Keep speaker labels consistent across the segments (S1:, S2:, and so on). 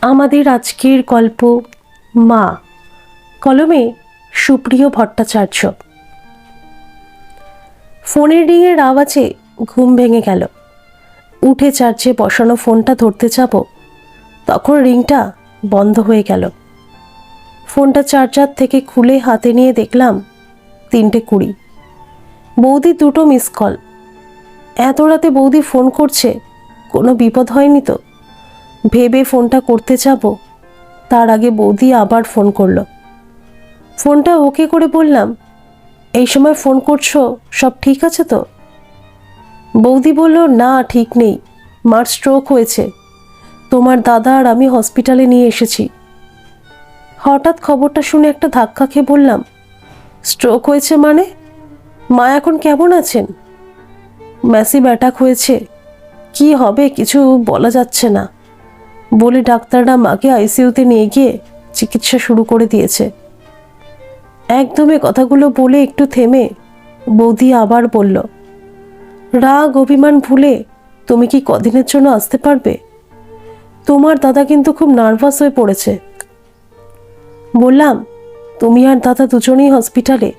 S1: আমাদের আজকের গল্প মা, কলমে সুপ্রিয় ভট্টাচার্য। ফোনের রিংয়ের আওয়াজে ঘুম ভেঙে গেল। উঠে চার্জে বসানো ফোনটা ধরতে যাব, তখন রিংটা বন্ধ হয়ে গেল। ফোনটা চার্জার থেকে খুলে হাতে নিয়ে দেখলাম 3:20। বৌদি 2টো মিস কল। এত রাতে বৌদি ফোন করছে, কোনো বিপদ হয়নি তো ভেবে ফোনটা করতে যাব, তার আগে বৌদি আবার ফোন করলো। ফোনটা ওকে করে বললাম, এই সময় ফোন করছো, সব ঠিক আছে তো? বৌদি বলল, না ঠিক নেই, মার স্ট্রোক হয়েছে, তোমার দাদা আর আমি হসপিটালে নিয়ে এসেছি। হঠাৎ খবরটা শুনে একটা ধাক্কা খেয়ে বললাম, স্ট্রোক হয়েছে মানে? মা এখন কেমন আছেন? ম্যাসিভ অ্যাটাক হয়েছে, কি হবে কিছু বলা যাচ্ছে না বলে ডাক্তাররা মাকে আইসিইউতে নিয়ে গিয়ে চিকিৎসা শুরু করে দিয়েছে। একদমে কথাগুলো বলে একটু থেমে বৌদি আবার বলল, রাগ অভিমান ভুলে তুমি কি কদিনের জন্য আসতে পারবে? তোমার দাদা কিন্তু খুব নার্ভাস হয়ে পড়েছে। বললাম, তুমি আর দাদা দুজনেই হসপিটালে,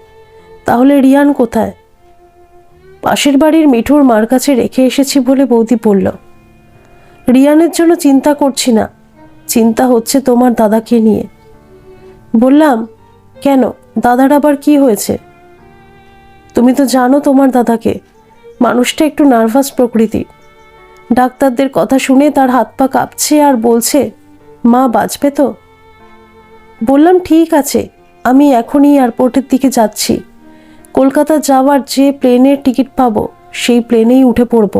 S1: তাহলে রিয়ান কোথায়? পাশের বাড়ির মিঠুর মার কাছে রেখে এসেছি বলে বৌদি বলল। রিয়ানের জন্য চিন্তা করছি না, চিন্তা হচ্ছে তোমার দাদাকে নিয়ে। বললাম, কেন, দাদার আবার কি হয়েছে? তুমি তো জানো তোমার দাদাকে, মানুষটা একটু নার্ভাস প্রকৃতি। ডাক্তারদের কথা শুনে তার হাত পা কাঁপছে আর বলছে, মা বাঁচবে তো? বললাম, ঠিক আছে, আমি এখনই এয়ারপোর্টের দিকে যাচ্ছি। কলকাতা যাওয়ার যে প্লেনের টিকিট পাবো সেই প্লেনেই উঠে পড়ব,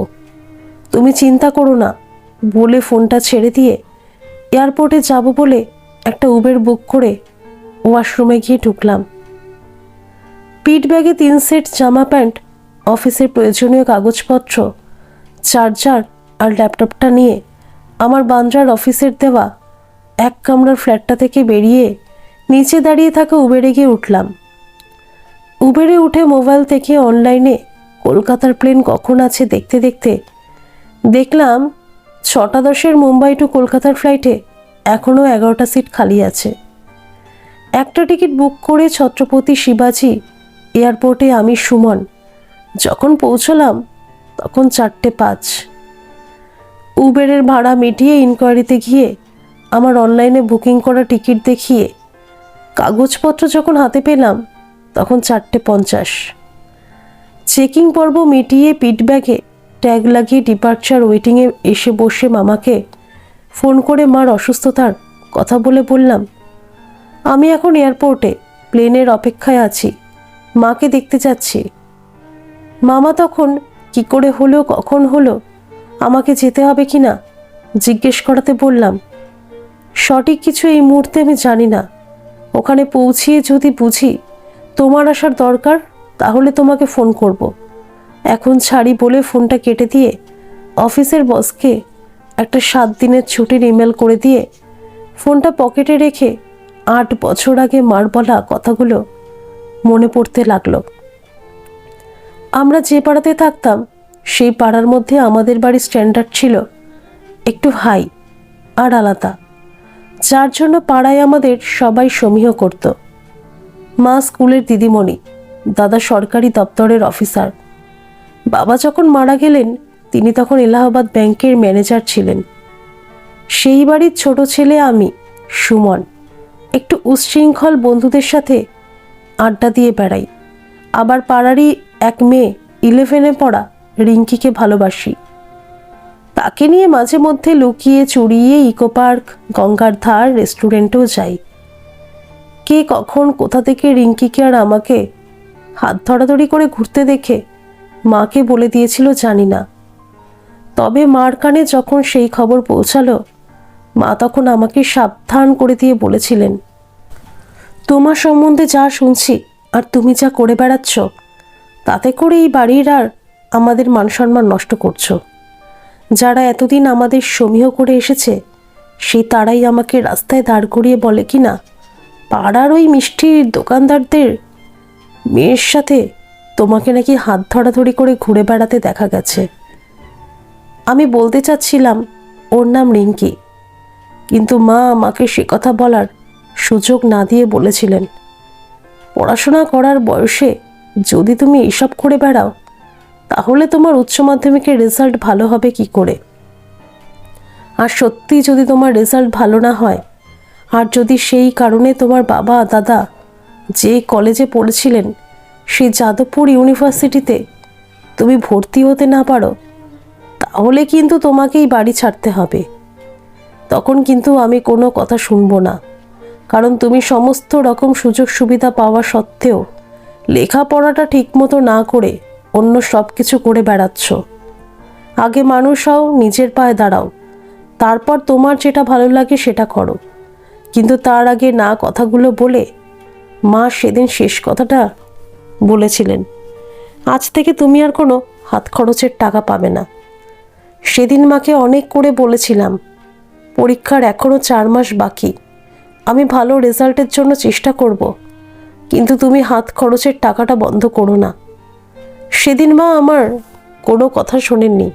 S1: তুমি চিন্তা করো না বলে ফোনটা ছেড়ে দিয়ে এয়ারপোর্টে যাব বলে একটা উবের বুক করে ওয়াশরুমে গিয়ে ঢুকলাম। পিঠ ব্যাগে 3 সেট জামা প্যান্ট, অফিসের প্রয়োজনীয় কাগজপত্র, চার্জার আর ল্যাপটপটা নিয়ে আমার বান্দ্রার অফিসের দেওয়া 1 কামরার ফ্ল্যাটটা থেকে বেরিয়ে নিচে দাঁড়িয়ে থাকা উবেরে গিয়ে উঠলাম। উবেরে উঠে মোবাইল থেকে অনলাইনে কলকাতার প্লেন কখন আছে দেখতে দেখতে দেখলাম 6:10 মুম্বাই টু কলকাতার ফ্লাইটে এখনও 11টা সিট খালি আছে। একটা টিকিট বুক করে ছত্রপতি শিবাজি এয়ারপোর্টে আমি সুমন যখন পৌঁছলাম তখন 4:05। উবেরের ভাড়া মিটিয়ে ইনকোয়ারিতে গিয়ে আমার অনলাইনে বুকিং করা টিকিট দেখিয়ে কাগজপত্র যখন হাতে পেলাম তখন 4:50। চেকিং পর্ব মিটিয়ে পিঠ ব্যাগে ট্যাগ লাগিয়ে ডিপার্চার ওয়েটিংয়ে এসে বসে মামাকে ফোন করে মার অসুস্থতার কথা বলে বললাম, আমি এখন এয়ারপোর্টে প্লেনের অপেক্ষায় আছি, মাকে দেখতে যাচ্ছি। মামা তখন কি করে হলো, কখন হলো, আমাকে যেতে হবে কি না জিজ্ঞেস করাতে বললাম, সঠিক কিছু এই মুহূর্তে আমি জানি না, ওখানে পৌঁছিয়ে যদি বুঝি তোমার আসার দরকার তাহলে তোমাকে ফোন করব। এখন ছাড়ি বলে ফোনটা কেটে দিয়ে অফিসের বসকে একটা 7 দিনের ছুটির ইমেল করে দিয়ে ফোনটা পকেটে রেখে 8 বছর আগে মার বলা কথাগুলো মনে পড়তে লাগলো। আমরা যে পাড়াতে থাকতাম সেই পাড়ার মধ্যে আমাদের বাড়ির স্ট্যান্ডার্ড ছিল একটু হাই আর আলাদা, যার জন্য পাড়ায় আমাদের সবাই সমীহ করত। মা স্কুলের দিদিমণি, দাদা সরকারি দপ্তরের অফিসার। বাবা যখন মারা গেলেন তিনি তখন এলাহাবাদ ব্যাংকের ম্যানেজার ছিলেন। সেই বাড়ির ছোট ছেলে আমি, সুমন, একটু উচ্ছৃঙ্খল বন্ধুদের সাথে আড্ডা দিয়ে বেড়াই। আবার পাড়ারই এক মেয়ে 11-এ পড়া রিঙ্কিকে ভালোবাসি। তাকে নিয়ে মাঝে মধ্যে লুকিয়ে চুরিয়ে ইকো পার্ক, গঙ্গার ধার রেস্টুরেন্টেও যাই। কে কখন কোথা থেকে রিঙ্কিকে আর আমাকে হাত ধরাধরি করে ঘুরতে দেখে মাকে বলে দিয়েছিল জানি না। তবে মার কানে যখন সেই খবর পৌঁছালো মা তখন আমাকে সাবধান করে দিয়ে বলেছিলেন, তোমার সম্বন্ধে যা শুনছি আর তুমি যা করে বেড়াচ্ছ তাতে করে এই বাড়ির আর আমাদের মান সম্মান নষ্ট করছো। যারা এতদিন আমাদের সমীহ করে এসেছে সেই তারাই আমাকে রাস্তায় দাঁড় করিয়ে বলে কি না, পাড়ার ওই মিষ্টির দোকানদারদের মেয়ের সাথে তোমাকে নাকি হাত ধরাধরি করে ঘুরে বেড়াতে দেখা গেছে। আমি বলতে চাচ্ছিলাম ওর নাম রিঙ্কি, কিন্তু মা আমাকে সে কথা বলার সুযোগ না দিয়ে বলেছিলেন, পড়াশোনা করার বয়সে যদি তুমি এইসব করে বেড়াও তাহলে তোমার উচ্চ মাধ্যমিকের রেজাল্ট ভালো হবে কি করে? আর সত্যি যদি তোমার রেজাল্ট ভালো না হয়, আর যদি সেই কারণে তোমার বাবা দাদা যে কলেজে পড়েছিলেন সেই যাদবপুর ইউনিভার্সিটিতে তুমি ভর্তি হতে না পারো, তাহলে কিন্তু তোমাকেই বাড়ি ছাড়তে হবে। তখন কিন্তু আমি কোনো কথা শুনবো না, কারণ তুমি সমস্ত রকম সুযোগ সুবিধা পাওয়া সত্ত্বেও লেখাপড়াটা ঠিকমতো না করে অন্য সব কিছু করে বেড়াচ্ছ। আগে মানুষ হও, নিজের পায়ে দাঁড়াও, তারপর তোমার যেটা ভালো লাগে সেটা করো। কিন্তু তার আগে না কথাগুলো বলে মা সেদিন শেষ কথাটা বলেছিলেন, আজ থেকে তুমি আর কোনো হাত খরচের টাকা পাবে না। সেদিন মাকে অনেক করে বলেছিলাম, পরীক্ষার এখনও 4 মাস বাকি, আমি ভালো রেজাল্টের জন্য চেষ্টা করব, কিন্তু তুমি হাত খরচের টাকাটা বন্ধ করো না। সেদিন মা আমার কোনো কথা শোনেননি।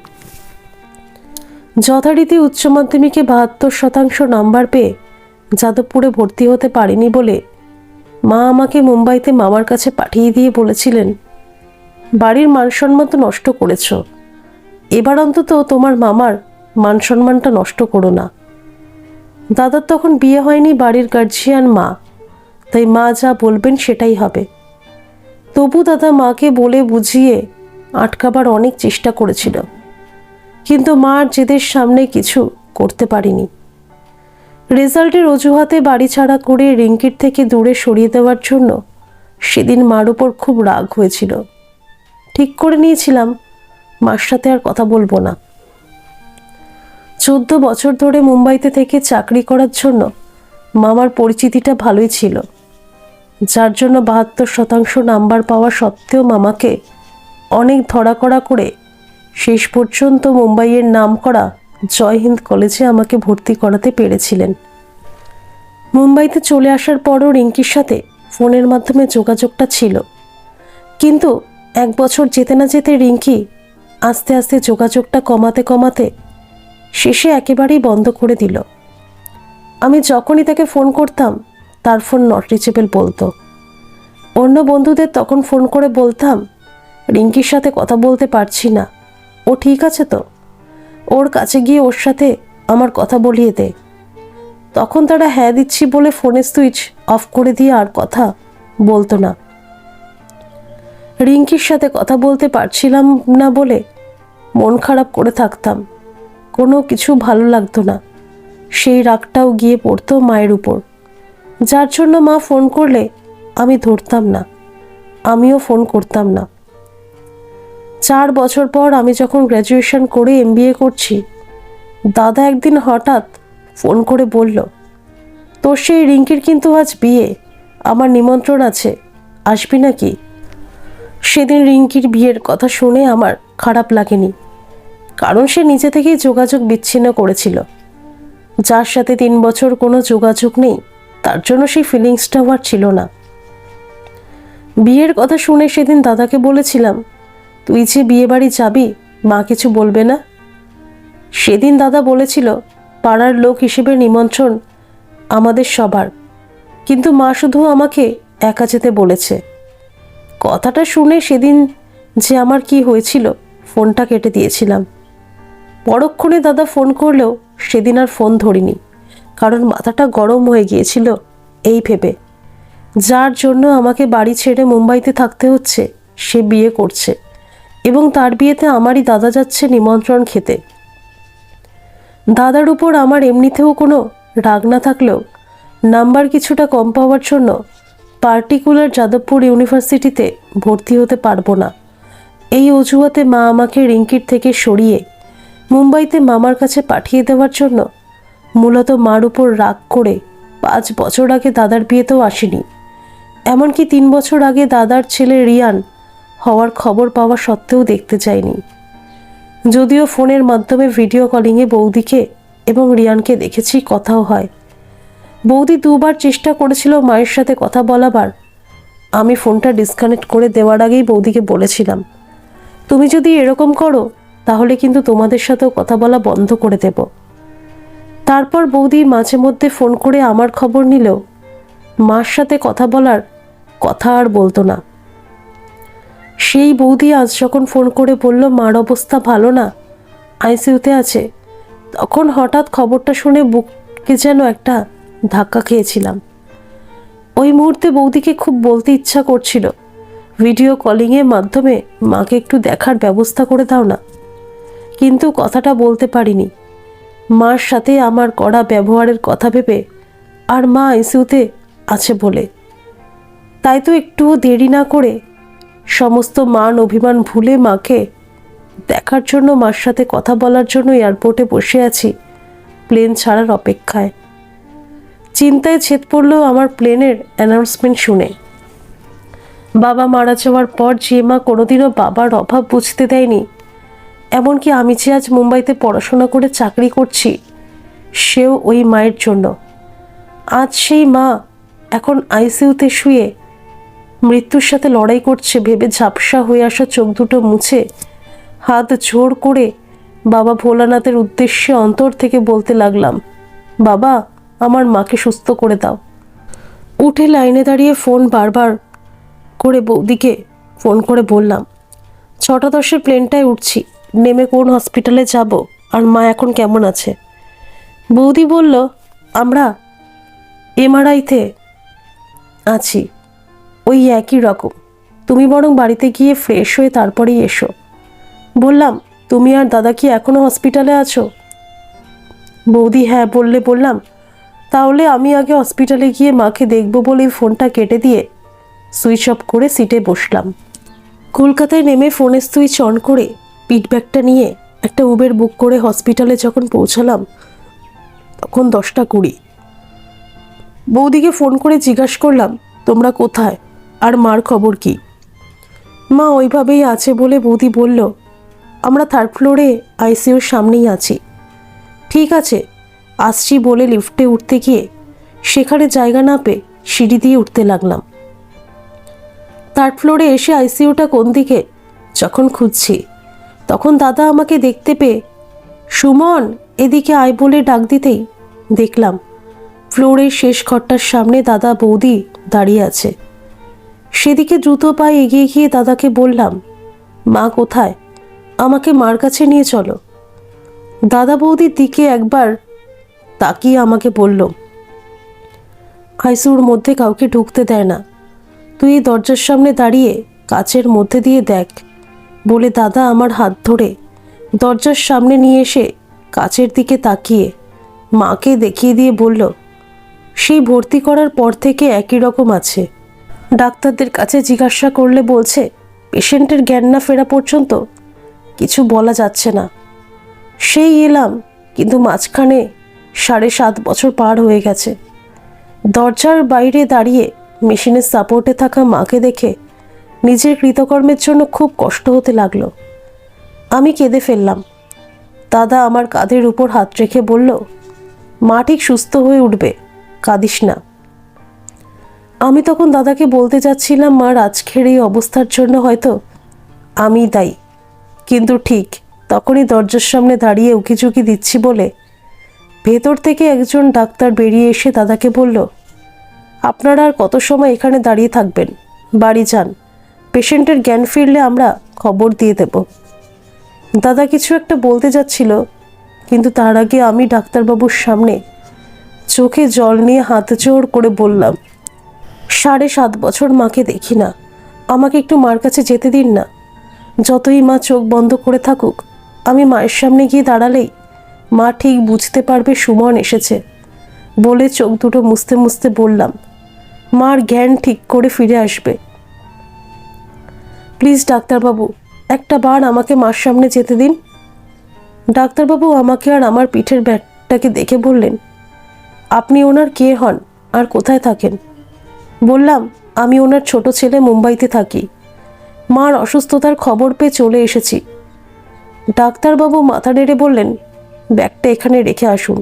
S1: যথারীতি উচ্চ মাধ্যমিকে 72% নাম্বার পেয়ে যাদবপুরে ভর্তি হতে পারিনি বলে মা আমাকে মুম্বাইতে মামার কাছে পাঠিয়ে দিয়ে বলেছিলেন, বাড়ির মানসম্মান তো নষ্ট করেছ, এবার অন্তত তোমার মামার মানসম্মানটা নষ্ট করো না। দাদার তখন বিয়ে হয়নি, বাড়ির গার্জিয়ান মা, তাই মা যা বলবেন সেটাই হবে। তবু দাদা মাকে বলে বুঝিয়ে আটকাবার অনেক চেষ্টা করেছিল, কিন্তু মার জেদের সামনে কিছু করতে পারিনি। রেজাল্টের অজুহাতে বাড়ি ছাড়া করে রিঙ্কির থেকে দূরে সরিয়ে দেওয়ার জন্য সেদিন মার উপর খুব রাগ হয়েছিল। ঠিক করে নিয়েছিলাম মার সাথে আর কথা বলবো না। 14 বছর ধরে মুম্বাইতে থেকে চাকরি করার জন্য মামার পরিচিতিটা ভালোই ছিল, যার জন্য 72% নাম্বার পাওয়া সত্ত্বেও মামাকে অনেক ধরাকড়া করে শেষ পর্যন্ত মুম্বাইয়ের নামকরা জয় হিন্দ কলেজে আমাকে ভর্তি করাতে পেরেছিলেন। মুম্বাইতে চলে আসার পরও রিঙ্কির সাথে ফোনের মাধ্যমে যোগাযোগটা ছিল, কিন্তু 1 বছর যেতে না যেতে রিঙ্কি আস্তে আস্তে যোগাযোগটা কমাতে কমাতে শেষে একেবারেই বন্ধ করে দিল। আমি যখনই তাকে ফোন করতাম তার ফোন নট রিচেবল বলতো। অন্য বন্ধুদের তখন ফোন করে বলতাম, রিঙ্কির সাথে কথা বলতে পারছি না, ও ঠিক আছে তো, ওর কাছে গিয়ে ওর সাথে আমার কথা বলিয়ে দে। তখন তারা হ্যাঁ দিচ্ছি বলে ফোনের সুইচ অফ করে দিয়ে আর কথা বলতো না। রিঙ্কির সাথে কথা বলতে পারছিলাম না বলে মন খারাপ করে থাকতাম, কোনো কিছু ভালো লাগতো না। সেই রাগটাও গিয়ে পড়তো মায়ের উপর, যার জন্য মা ফোন করলে আমি ধরতাম না, আমিও ফোন করতাম না। 4 বছর পর আমি যখন গ্র্যাজুয়েশন করে MBA করছি, দাদা একদিন হঠাৎ ফোন করে বলল, তোর সেই রিঙ্কির কিন্তু আজ বিয়ে, আমার নিমন্ত্রণ আছে, আসবি নাকি? সেদিন রিঙ্কির বিয়ের কথা শুনে আমার খারাপ লাগেনি, কারণ সে নিজে থেকেই যোগাযোগ বিচ্ছিন্ন করেছিল। যার সাথে 3 বছর কোনো যোগাযোগ নেই, তার জন্য সেই ফিলিংসটাও আর ছিল না। বিয়ের কথা শুনে সেদিন দাদাকে বলেছিলাম, তুই যে বিয়ে বাড়ি যাবি মা কিছু বলবে না? সেদিন দাদা বলেছিল, পাড়ার লোক হিসেবে নিমন্ত্রণ আমাদের সবার, কিন্তু মা শুধু আমাকে একা যেতে বলেছে। কথাটা শুনে সেদিন যে আমার কি হয়েছিল, ফোনটা কেটে দিয়েছিলাম। পরক্ষণে দাদা ফোন করলেও সেদিন আর ফোন ধরিনি, কারণ মাথাটা গরম হয়ে গিয়েছিল এই ভেবে, যার জন্য আমাকে বাড়ি ছেড়ে মুম্বাইতে থাকতে হচ্ছে সে বিয়ে করছে, এবং তার বিয়েতে আমারই দাদা যাচ্ছে নিমন্ত্রণ খেতে। দাদার উপর আমার এমনিতেও কোনো রাগ না থাকলেও নাম্বার কিছুটা কম পাওয়ার জন্য পার্টিকুলার যাদবপুর ইউনিভার্সিটিতে ভর্তি হতে পারবো না, এই অজুহাতে মা আমাকে রিঙ্কির থেকে সরিয়ে মুম্বাইতে মামার কাছে পাঠিয়ে দেওয়ার জন্য মূলত মার উপর রাগ করে 5 বছর আগে দাদার বিয়েতেও আসেনি। এমনকি 3 বছর আগে দাদার ছেলে রিয়ান হওয়ার খবর পাওয়া সত্ত্বেও দেখতে যায়নি। যদিও ফোনের মাধ্যমে ভিডিও কলিংয়ে বৌদিকে এবং রিয়ানকে দেখেছি, কথাও হয়। বৌদি 2 বার চেষ্টা করেছিল মায়ের সাথে কথা বলাবার। আমি ফোনটা ডিসকানেক্ট করে দেওয়ার আগেই বৌদিকে বলেছিলাম, তুমি যদি এরকম করো তাহলে কিন্তু তোমাদের সাথেও কথা বলা বন্ধ করে দেব। তারপর বৌদি মাঝে মধ্যে ফোন করে আমার খবর নিলেও মার সাথে কথা বলার কথা আর বলতো না। সেই বৌদি আজ যখন ফোন করে বলল মার অবস্থা ভালো না, আইসিইউতে আছে, তখন হঠাৎ খবরটা শুনে বুকে যেন একটা ধাক্কা খেয়েছিলাম। ওই মুহূর্তে বৌদিকে খুব বলতে ইচ্ছা করছিল, ভিডিও কলিংয়ের মাধ্যমে মাকে একটু দেখার ব্যবস্থা করে দাও না, কিন্তু কথাটা বলতে পারিনি। মার সাথে আমার কড়া ব্যবহারের কথা ভেবে আর মা আইসিইউতে আছে বলে। তাই তো একটুও দেরি না করে সমস্ত মান অভিমান ভুলে মাকে দেখার জন্য, মার সাথে কথা বলার জন্য এয়ারপোর্টে বসে আছি প্লেন ছাড়ার অপেক্ষায়। চিন্তায় ছেদ পড়লো আমার প্লেনের অ্যানাউন্সমেন্ট শুনে। বাবা মারা যাওয়ার পর যে মা কোনোদিনও বাবার অভাব বুঝতে দেয়নি, এমনকি আমি যে আজ মুম্বাইতে পড়াশোনা করে চাকরি করছি, সেও ওই মায়ের জন্য। আজ সেই মা এখন আইসিইউতে শুয়ে মৃত্যুর সাথে লড়াই করছে ভেবে ঝাপসা হয়ে আসা চোখ দুটো মুছে হাত জোর করে বাবা ভোলানাথের উদ্দেশ্যে অন্তর থেকে বলতে লাগলাম, বাবা আমার মাকে সুস্থ করে দাও। উঠে লাইনে দাঁড়িয়ে ফোন বারবার করে বৌদিকে ফোন করে বললাম, 6:10 প্লেনটায় উঠছি, নেমে কোন হসপিটালে যাব, আর মা এখন কেমন আছে? বৌদি বলল, আমরা এমআরআইতে আছি, ওই একই রকম, তুমি বরং বাড়িতে গিয়ে ফ্রেশ হয়ে তারপরেই এসো। বললাম, তুমি আর দাদা কি এখনো হসপিটালে আছো? বৌদি হ্যাঁ বললে বললাম, তাহলে আমি আগে হসপিটালে গিয়ে মাকে দেখবো বলে ফোনটা কেটে দিয়ে সুইচ অফ করে সিটে বসলাম। কলকাতায় নেমে ফোনের সুইচ অন করে পিটব্যাগটা নিয়ে একটা উবের বুক করে হসপিটালে যখন পৌঁছালাম তখন 10:20। বৌদিকে ফোন করে জিজ্ঞাসা করলাম, তোমরা কোথায় আর মার খবর কি? মা ওইভাবেই আছে বলে বৌদি বলল, আমরা 3rd ফ্লোরে আইসিইউর সামনেই আছি। ঠিক আছে আসছি বলে লিফটে উঠতে গিয়ে সেখানে জায়গা না পেয়ে সিঁড়ি দিয়ে উঠতে লাগলাম। 3rd ফ্লোরে এসে আইসিইউটা কোন দিকে যখন খুঁজছি, তখন দাদা আমাকে দেখতে পেয়ে সুমন এদিকে আয় বলে ডাক দিতেই দেখলাম ফ্লোরের শেষ ঘরটার সামনে দাদা বৌদি দাঁড়িয়ে আছে। সেদিকে দ্রুত পায়ে এগিয়ে গিয়ে দাদাকে বললাম, মা কোথায়, আমাকে মার কাছে নিয়ে চলো। দাদা বৌদির দিকে একবার তাকিয়ে আমাকে বলল, আইসিইউর মধ্যে কাউকে ঢুকতে দেয় না, তুই এই দরজার সামনে দাঁড়িয়ে কাচের মধ্যে দিয়ে দেখ, বলে দাদা আমার হাত ধরে দরজার সামনে নিয়ে এসে কাচের দিকে তাকিয়ে মাকে দেখিয়ে দিয়ে বলল, সেই ভর্তি করার পর থেকে একই রকম আছে। ডাক্তারদের কাছে জিজ্ঞাসা করলে বলছে পেশেন্টের জ্ঞান না ফেরা পর্যন্ত কিছু বলা যাচ্ছে না। সেই এলাম, কিন্তু মাঝখানে 7.5 বছর পার হয়ে গেছে। দরজার বাইরে দাঁড়িয়ে মেশিনের সাপোর্টে থাকা মাকে দেখে নিজের কৃতকর্মের জন্য খুব কষ্ট হতে লাগলো। আমি কেঁদে ফেললাম। দাদা আমার কাঁধের উপর হাত রেখে বলল, মা ঠিক সুস্থ হয়ে উঠবে, কাঁদিস না। আমি তখন দাদাকে বলতে যাচ্ছিলাম, মার আজকের এই অবস্থার জন্য হয়তো আমি দায়ী, কিন্তু ঠিক তখনই দরজার সামনে দাঁড়িয়ে উকিঝুঁকি দিচ্ছি বলে ভেতর থেকে একজন ডাক্তার বেরিয়ে এসে দাদাকে বলল, আপনারা আর কত সময় এখানে দাঁড়িয়ে থাকবেন, বাড়ি যান, পেশেন্টের জ্ঞান ফিরলে আমরা খবর দিয়ে দেব। দাদা কিছু একটা বলতে যাচ্ছিল, কিন্তু তার আগে আমি ডাক্তারবাবুর সামনে চোখে জল নিয়ে হাত জোড় করে বললাম, 7.5 বছর মাকে দেখি না, আমাকে একটু মার কাছে যেতে দিন না। যতই মা চোখ বন্ধ করে থাকুক, আমি মায়ের সামনে গিয়ে দাঁড়ালেই মা ঠিক বুঝতে পারবে সুমন এসেছে, বলে চোখ দুটো মুছতে মুছতে বললাম, মার জ্ঞান ঠিক করে ফিরে আসবে। প্লিজ ডাক্তারবাবু, একটা বার আমাকে মার সামনে যেতে দিন। ডাক্তারবাবু আমাকে আর আমার পিঠের ব্যাগটাকে দেখে বললেন, আপনি ওনার কে হন আর কোথায় থাকেন? বললাম, আমি ওনার ছোট ছেলে, মুম্বাইতে থাকি, মার অসুস্থতার খবর পেয়ে চলে এসেছি। ডাক্তারবাবু মাথা নেড়ে বললেন, ব্যাগটা এখানে রেখে আসুন।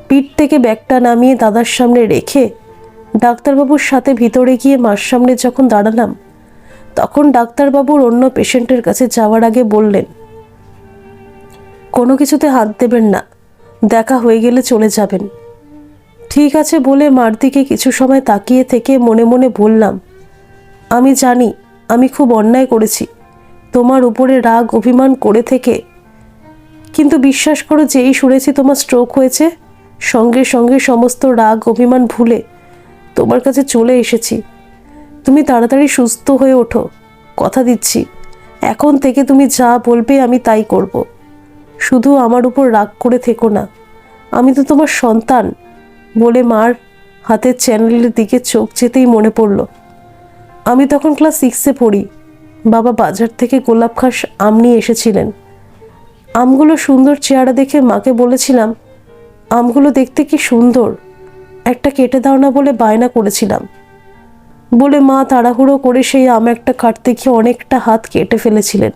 S1: পিঠ থেকে ব্যাগটা নামিয়ে দাদার সামনে রেখে ডাক্তারবাবুর সাথে ভিতরে গিয়ে মার সামনে যখন দাঁড়ালাম, তখন ডাক্তারবাবুর অন্য পেশেন্টের কাছে যাওয়ার আগে বললেন, কোনো কিছুতে হাত দেবেন না, দেখা হয়ে গেলে চলে যাবেন। ঠিক আছে বলে মার দিকে কিছু সময় তাকিয়ে থেকে মনে মনে বললাম, আমি জানি আমি খুব অন্যায় করেছি, তোমার উপরে রাগ অভিমান করে থেকে, কিন্তু বিশ্বাস করো যেই শুনেছি তোমার স্ট্রোক হয়েছে, সঙ্গে সঙ্গে সমস্ত রাগ অভিমান ভুলে তোমার কাছে চলে এসেছি। তুমি তাড়াতাড়ি সুস্থ হয়ে ওঠো, কথা দিচ্ছি এখন থেকে তুমি যা বলবে আমি তাই করব। শুধু আমার উপর রাগ করে থেকো না, আমি তো তোমার সন্তান। বলে মার হাতের চ্যানেলের দিকে চোখ যেতেই মনে পড়ল আমি তখন ক্লাস 6-এ পড়ি। বাবা বাজার থেকে গোলাপ ঘাস আম নিয়ে এসেছিলেন। আমগুলো সুন্দর চেহারা দেখে মাকে বলেছিলাম, আমগুলো দেখতে কি সুন্দর, একটা কেটে দাও না বলে বায়না করেছিলাম। বলে মা তাড়াহুড়ো করে সেই আম একটা কাটতে গিয়ে অনেকটা হাত কেটে ফেলেছিলেন।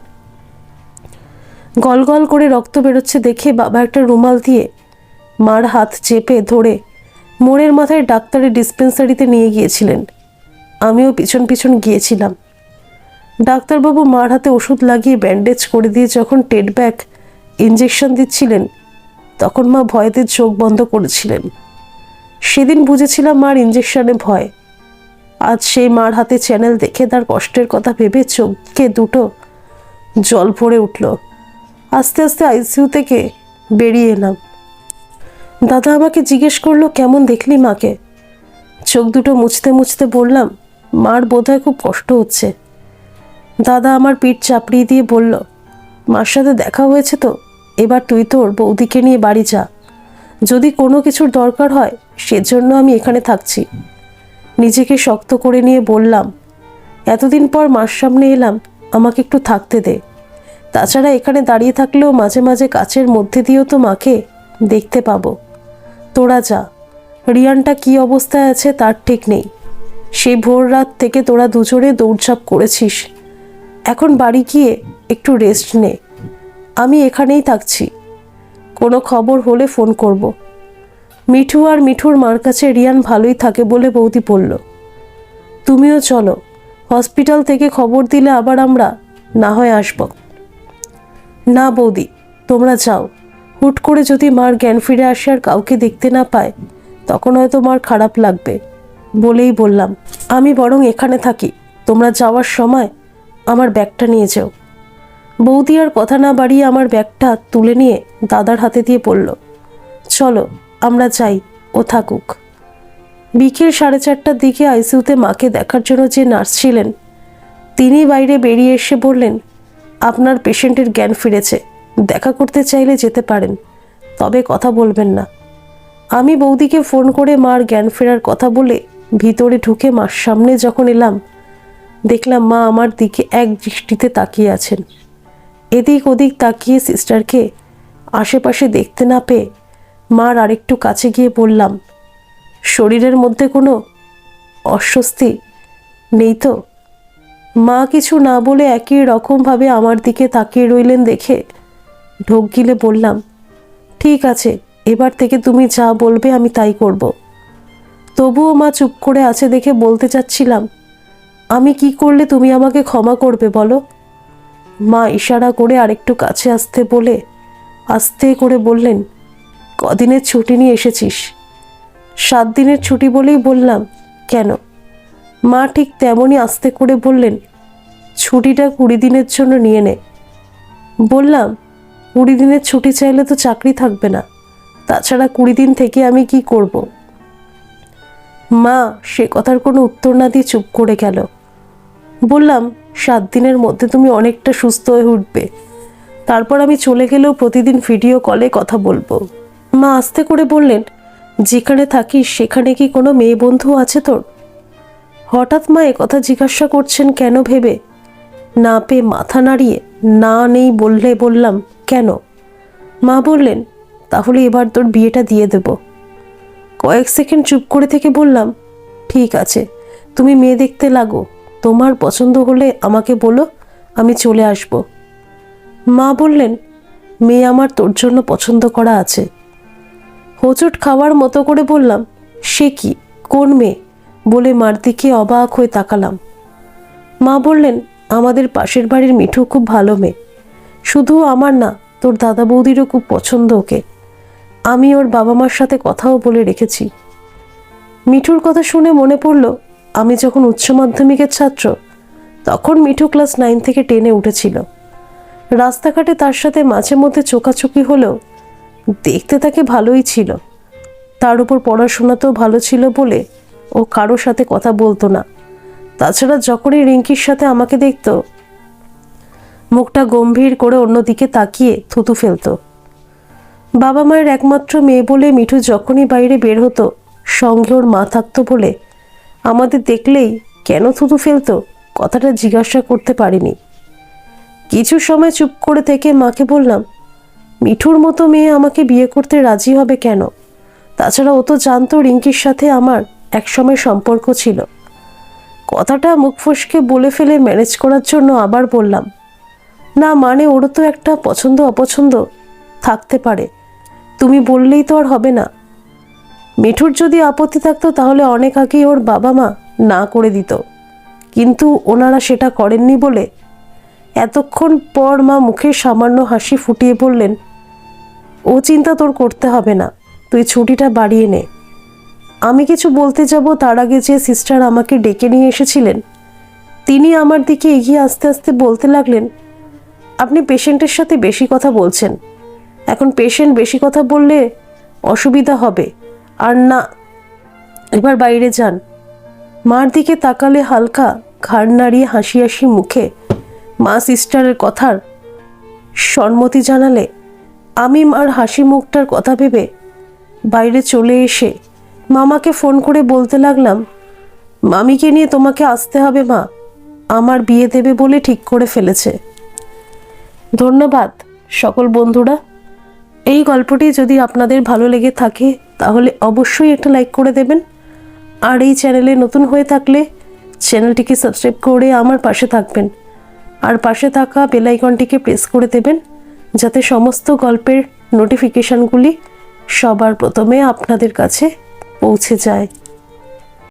S1: গল গল করে রক্ত বেরোচ্ছে দেখে বাবা একটা রুমাল দিয়ে মার হাত চেপে ধরে মোড়ের মাথায় ডাক্তারের ডিসপেন্সারিতে নিয়ে গিয়েছিলেন। আমিও পিছন পিছন গিয়েছিলাম। ডাক্তারবাবু মার হাতে ওষুধ লাগিয়ে ব্যান্ডেজ করে দিয়ে যখন টেট ব্যাক ইঞ্জেকশন দিচ্ছিলেন, তখন মা ভয়েতে চোখ বন্ধ করেছিলেন। সেদিন বুঝেছিলাম মার ইঞ্জেকশনে ভয়। আজ সেই মার হাতে চ্যানেল দেখে তার কষ্টের কথা ভেবে চোখে দুটো জল ভরে উঠল। আস্তে আস্তে আইসিইউ থেকে বেরিয়ে এলাম। দাদা আমাকে জিজ্ঞেস করলো, কেমন দেখলি মাকে? চোখ দুটো মুছতে মুছতে বললাম, মার বোধহয় খুব কষ্ট হচ্ছে। দাদা আমার পিঠ চাপড়িয়ে দিয়ে বলল, মার সাথে দেখা হয়েছে তো, এবার তুই তোর বৌদিকে নিয়ে বাড়ি যা। যদি কোনো কিছুর দরকার হয় সেজন্য আমি এখানে থাকছি। নিজেকে শক্ত করে নিয়ে বললাম, এতদিন পর মার সামনে এলাম, আমাকে একটু থাকতে দে। তাছাড়া এখানে দাঁড়িয়ে থাকলেও মাঝে মাঝে কাচের মধ্যে দিয়েও তো মাকে দেখতে পাবো। তোরা যা। রিয়ানটা কি অবস্থায় আছে তার ঠিক নেই। সেই ভোর রাত থেকে তোরা দুজনে দৌড়ঝাঁপ করেছিস। এখন বাড়ি গিয়ে একটু রেস্ট নে, আমি এখানেই থাকছি। কোনো খবর হলে ফোন করব। মিঠু আর মিঠুর মার কাছে রিয়ান ভালোই থাকে বলে বৌদি বলল। তুমিও চলো, হসপিটাল থেকে খবর দিলে আবার আমরা না হয় আসব। না বৌদি, তোমরা যাও। হুট করে যদি মার জ্ঞান ফিরে আসে আর কাউকে দেখতে না পায়, তখন হয়তো মার খারাপ লাগবে। বলেই বললাম, আমি বরং এখানে থাকি, তোমরা যাওয়ার সময় আমার ব্যাগটা নিয়ে যাও। বৌদি আর কথা না বাড়িয়ে আমার ব্যাগটা তুলে নিয়ে দাদার হাতে দিয়ে বলল, চলো আমরা যাই, ও থাকুক। বিকেল 4:30টার দিকে আইসিইউতে মাকে দেখার জন্য যে নার্স ছিলেন, তিনি বাইরে বেরিয়ে এসে বললেন, আপনার পেশেন্টের জ্ঞান ফিরেছে, দেখা করতে চাইলে যেতে পারেন, তবে কথা বলবেন না। আমি বৌদিকে ফোন করে মার জ্ঞান ফেরার কথা বলে ভিতরে ঢুকে মার সামনে যখন এলাম, দেখলাম মা আমার দিকে এক দৃষ্টিতে তাকিয়ে আছেন। এদিক ওদিক তাকিয়ে সিস্টারকে আশেপাশে দেখতে না পেয়ে মার আরেকটু কাছে গিয়ে বললাম, শরীরের মধ্যে কোনো অস্বস্তি নেই তো? মা কিছু না বলে একই রকমভাবে আমার দিকে তাকিয়ে রইলেন দেখে ঢোক গিলে বললাম, ঠিক আছে, এবার থেকে তুমি যা বলবে আমি তাই করব। তবুও মা চুপ করে আছে দেখে বলতে চাচ্ছিলাম, আমি কি করলে তুমি আমাকে ক্ষমা করবে বলো? মা ইশারা করে আরেকটু কাছে আসতে বলে আস্তে করে বললেন, কদিনের ছুটি নিয়ে এসেছিস? 7 দিনের ছুটি বলেই বললাম, কেন? মা ঠিক তেমনই আস্তে করে বললেন, ছুটিটা 20 দিনের জন্য নিয়ে নে। বললাম, 20 দিনের ছুটি চাইলে তো চাকরি থাকবে না, তাছাড়া 20 দিন থেকে আমি কি করব? মা সে কথার কোনো উত্তর না দিয়ে চুপ করে গেল। বললাম, 7 দিনের মধ্যে তুমি অনেকটা সুস্থ হয়ে উঠবে, তারপর আমি চলে গেলেও প্রতিদিন ভিডিও কলে কথা বলবো। মা আস্তে করে বললেন, যেখানে থাকিস সেখানে কি কোনো মেয়ে বন্ধু আছে তোর? হঠাৎ মা কথা জিজ্ঞাসা করছেন কেন ভেবে না পেয়ে মাথা নাড়িয়ে না নেই বললে বললাম, কেন? মা বললেন, তাহলে এবার তোর বিয়েটা দিয়ে দেব। কয়েক সেকেন্ড চুপ করে থেকে বললাম, ঠিক আছে, তুমি মেয়ে দেখতে লাগো, তোমার পছন্দ হলে আমাকে বলো, আমি চলে আসব। মা বললেন, মেয়ে আমার তোর জন্য পছন্দ করা আছে। হোঁচট খাওয়ার মতো করে বললাম, সে কি, কোন মেয়ে? বলে মার দিকে অবাক হয়ে তাকালাম। মা বললেন, আমাদের পাশের বাড়ির মিঠু খুব ভালো মেয়ে, শুধু আমার না, তোর দাদা বৌদিরও খুব পছন্দ ওকে। আমি ওর বাবা মার সাথে কথাও বলে রেখেছি। মিঠুর কথা শুনে মনে পড়ল, আমি যখন উচ্চ মাধ্যমিকের ছাত্র তখন মিঠু ক্লাস 9 থেকে 10-এ উঠেছিল। রাস্তাঘাটে তার সাথে মাঝে মধ্যে চোখাচোখি হলেও দেখতে তাকে ভালোই ছিল। তার উপর পড়াশোনাতেও ভালো ছিল বলে ও কারোর সাথে কথা বলতো না। তাছাড়া যখনই রিঙ্কির সাথে আমাকে দেখত, মুখটা গম্ভীর করে অন্যদিকে তাকিয়ে থুতু ফেলত। বাবা মায়ের একমাত্র মেয়ে বলে মিঠু যখনই বাইরে বের হতো সঙ্গে ওর মা থাকতো বলে আমাদের দেখলেই কেন থুতু ফেলতো কথাটা জিজ্ঞাসা করতে পারিনি। কিছু সময় চুপ করে থেকে মাকে বললাম, মিঠুর মতো মেয়ে আমাকে বিয়ে করতে রাজি হবে কেন? তাছাড়া ও তো জানতো রিঙ্কির সাথে আমার একসময় সম্পর্ক ছিল। কথাটা মুখ ফসকে বলে ফেলে ম্যানেজ করার জন্য আবার বললাম, না মানে ওরও তো একটা পছন্দ অপছন্দ থাকতে পারে, তুমি বললেই তো আর হবে না। মিঠুর যদি আপত্তি থাকতো তাহলে অনেক আগেই ওর বাবা মা না করে দিত, কিন্তু ওনারা সেটা করেননি বলে। এতক্ষণ পর মা মুখে সামান্য হাসি ফুটিয়ে বললেন, ও চিন্তা তোর করতে হবে না, তুই ছুটিটা বাড়িয়ে নে। আমি কিছু বলতে যাব তার আগে যে সিস্টার আমাকে ডেকে নিয়ে এসেছিলেন তিনি আমার দিকে এগিয়ে আস্তে আস্তে বলতে লাগলেন, আপনি পেশেন্টের সাথে বেশি কথা বলছেন, এখন পেশেন্ট বেশি কথা বললে অসুবিধা হবে, আর না এবার বাইরে যান। মার দিকে তাকালে হালকা ঘাড় নাড়িয়ে হাসি হাসি মুখে মা সিস্টারের কথার সম্মতি জানালে আমি মার হাসি মুখটার কথা ভেবে বাইরে চলে এসে মামাকে ফোন করে বলতে লাগলাম, মামিকে নিয়ে তোমাকে আসতে হবে মা, আমার বিয়ে দেবে বলে ঠিক করে ফেলেছে। ধন্যবাদ সকল বন্ধুরা। এই গল্পটি যদি আপনাদের ভালো লেগে থাকে তাহলে অবশ্যই একটা লাইক করে দেবেন, আর এই চ্যানেলে নতুন হয়ে থাকলে চ্যানেলটিকে সাবস্ক্রাইব করে আমার পাশে থাকবেন, আর পাশে থাকা বেল আইকনটিকে প্রেস করে দেবেন যাতে সমস্ত গল্পের নোটিফিকেশনগুলি সবার প্রথমে আপনাদের কাছে পৌঁছে যায়।